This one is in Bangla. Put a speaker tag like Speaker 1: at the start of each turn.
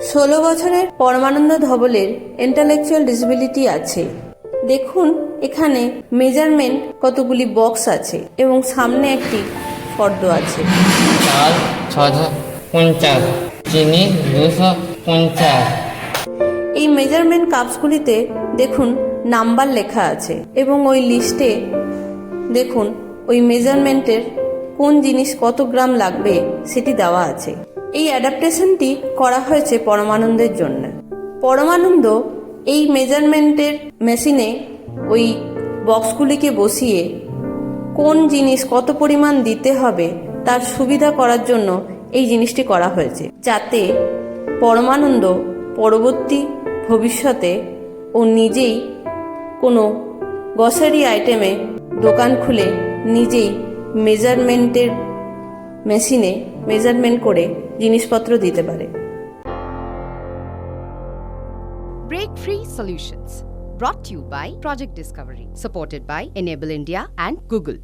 Speaker 1: 16 বছরের পরমানন্দ ধবলের ইন্টেলেকচুয়াল ডিসেবিলিটি আছে। দেখুন এখানে মেজারমেন্ট কতগুলি বক্স আছে এবং সামনে একটি ফর্দ আছে।
Speaker 2: চাল 650, চিনি 250।
Speaker 1: এই মেজারমেন্ট কাপসগুলিতে দেখুন নাম্বার লেখা আছে এবং ওই লিস্টে দেখুন ওই মেজারমেন্টের কোন জিনিস কত গ্রাম লাগবে সেটি দেওয়া আছে। এই অ্যাডাপ্টেশনটি করা হয়েছে পরমানন্দের জন্য। পরমানন্দ এই মেজারমেন্টের মেশিনে ওই বক্সগুলিকে বসিয়ে কোন জিনিস কত পরিমাণ দিতে হবে তার সুবিধা করার জন্য এই জিনিসটি করা হয়েছে, যাতে পরমানন্দ পরবর্তী ভবিষ্যতে ও নিজেই কোনো গ্রসারি আইটেমে দোকান খুলে নিজেই মেজারমেন্টের মেশিনে মেজারমেন্ট করে জিনিসপত্র দিতে পারে।
Speaker 3: Break Free Solutions, brought to you by Project Discovery, supported by Enable India and Google.